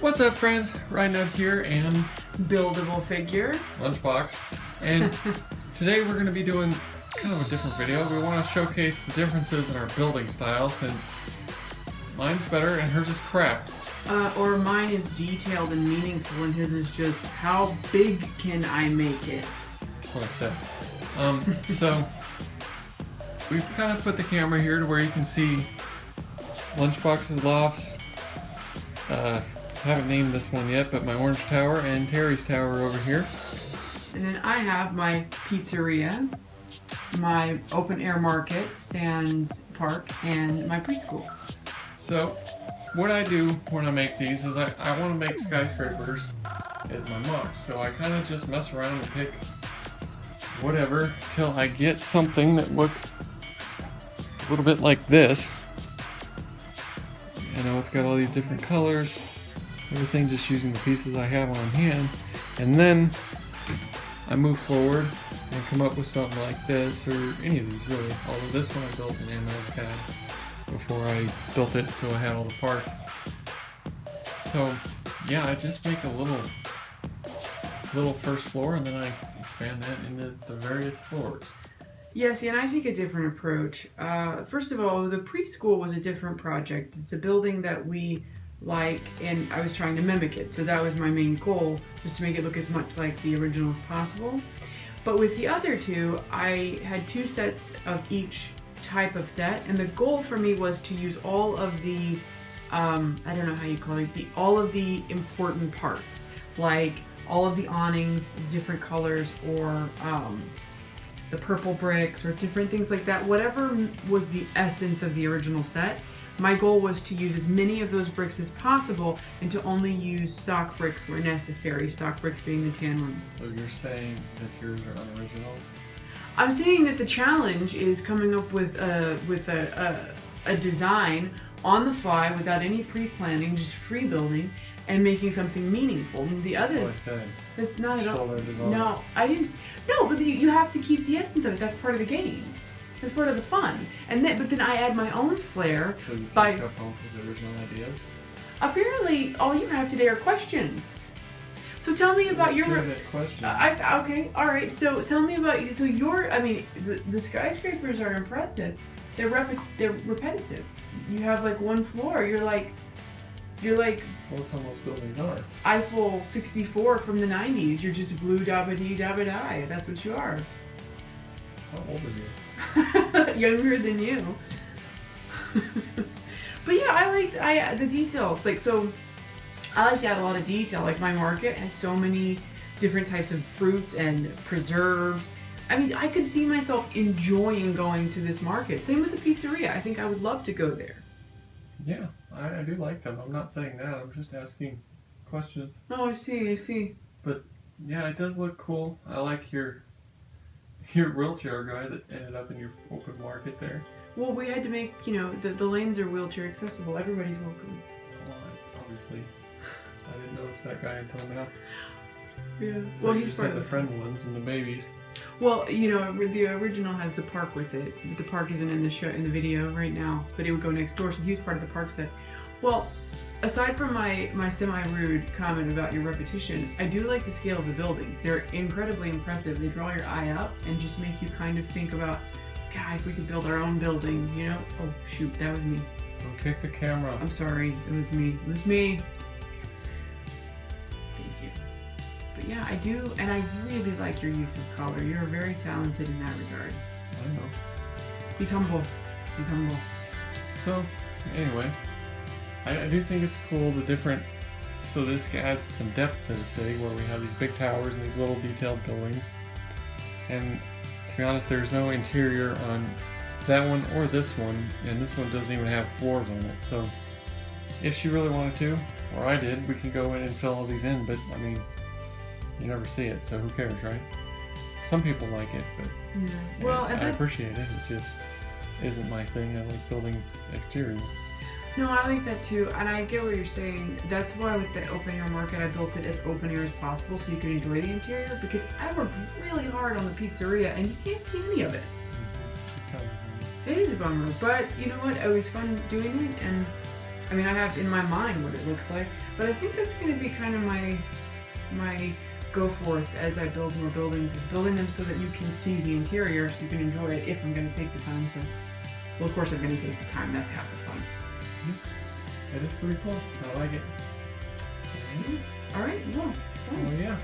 What's up, friends? Ryan here and Buildable Figure. Lunchbox. And today we're going to be doing kind of a different video. We want to showcase the differences in our building style since mine's better and hers is crap. Or mine is detailed and meaningful and his is just how big can I make it? That's what I said. So we've kind of put the camera here to where you can see Lunchbox's lofts. I haven't named this one yet, but my orange tower and Terry's tower over here. And then I have my pizzeria, my open air market, Sands Park, and my preschool. So what I do when I make these is I want to make skyscrapers as my mocks. So I kind of just mess around and pick whatever till I get something that looks a little bit like this. I know it's got all these different colors. Everything just using the pieces I have on hand. And then I move forward and come up with something like this, or any of these really. Although this one I built in AutoCAD before I built it, so I had all the parts. So yeah, I just make a little first floor, and then I expand that into the various floors. Yeah, see, and I take a different approach. First of all, the preschool was a different project. It's a building that we like, and I was trying to mimic it. So that was my main goal, was to make it look as much like the original as possible. But with the other two, I had two sets of each type of set, and the goal for me was to use all of the, I don't know how you call it, all of the important parts, like all of the awnings, different colors, or the purple bricks, or different things like that. Whatever was the essence of the original set, my goal was to use as many of those bricks as possible and to only use stock bricks where necessary, stock bricks being the tan ones. So you're saying that yours are unoriginal? I'm saying that the challenge is coming up with a design on the fly without any pre-planning, just free building, and making something meaningful. And the other, That's what I said. that's not at all. Design. No, I didn't. No, but you have to keep the essence of it. That's part of the game. That's part of the fun. And then, but then I add my own flair. So you by picked up all his original ideas? apparently all you have today are questions. So tell me about your. That question. Okay, all right. So tell me about so your. I mean, the skyscrapers are impressive. They're repetitive. You have like one floor. You're like. Well, that's how most buildings are. Eiffel 64 from the 90s. You're just blue dabba dee dabba die. That's what you are. How old are you? Younger than you. But yeah, I the details. Like, so I like to add a lot of detail. Like, my market has so many different types of fruits and preserves. I mean, I could see myself enjoying going to this market. Same with the pizzeria. I think I would love to go there. Yeah, I do like them. I'm not saying that. I'm just asking questions. Oh, I see. But yeah, it does look cool. I like your wheelchair guy that ended up in your open market there. Well, we had to make, the lanes are wheelchair accessible. Everybody's welcome. Well, obviously, I didn't notice that guy until now. Yeah. So Well, you he's just part had of the friend ones and the babies. Well, the original has the park with it, but the park isn't in the video right now. But it would go next door, so he was part of the park set. Well, aside from my semi-rude comment about your repetition, I do like the scale of the buildings. They're incredibly impressive. They draw your eye up and just make you kind of think about, God, if we could build our own building, Oh, shoot, that was me. Don't kick the camera. I'm sorry, it was me. Thank you. But yeah, I do, and I really like your use of color. You're very talented in that regard. I know. He's humble. So, anyway, I do think it's cool, the different, so this adds some depth to the city where we have these big towers and these little detailed buildings. And to be honest, there's no interior on that one or this one, and this one doesn't even have floors on it. So if she really wanted to, or I did, we can go in and fill all these in, but I mean, you never see it, so who cares, right? Some people like it, but Yeah. Well, and I that's, appreciate it. It just isn't my thing. I like building exterior. No, I like that too, and I get what you're saying. That's why with the open air market, I built it as open air as possible so you can enjoy the interior, because I worked really hard on the pizzeria and you can't see any of it. It's kind of It is a bummer, but you know what? It was fun doing it, and I mean, I have in my mind what it looks like, but I think that's going to be kind of my go forth as I build more buildings, is building them so that you can see the interior, so you can enjoy it if I'm going to take the time to. Well, of course I'm going to take the time. That's half the fun. It is pretty cool. I like it. All right. Well. Oh yeah.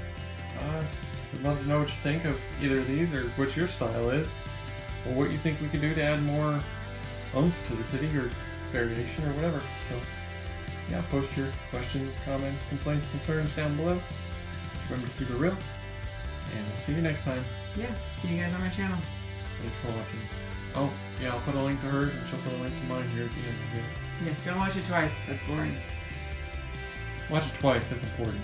I'd love to know what you think of either of these, or what your style is, or what you think we could do to add more oomph to the city, or variation, or whatever. So, yeah, post your questions, comments, complaints, concerns down below. Remember to keep it real, and we'll see you next time. Yeah. See you guys on my channel. Thanks for watching. Oh, yeah, I'll put a link to hers, and she'll put a link to mine here at the end of this. Yeah. Don't watch it twice. That's boring. Watch it twice, that's important.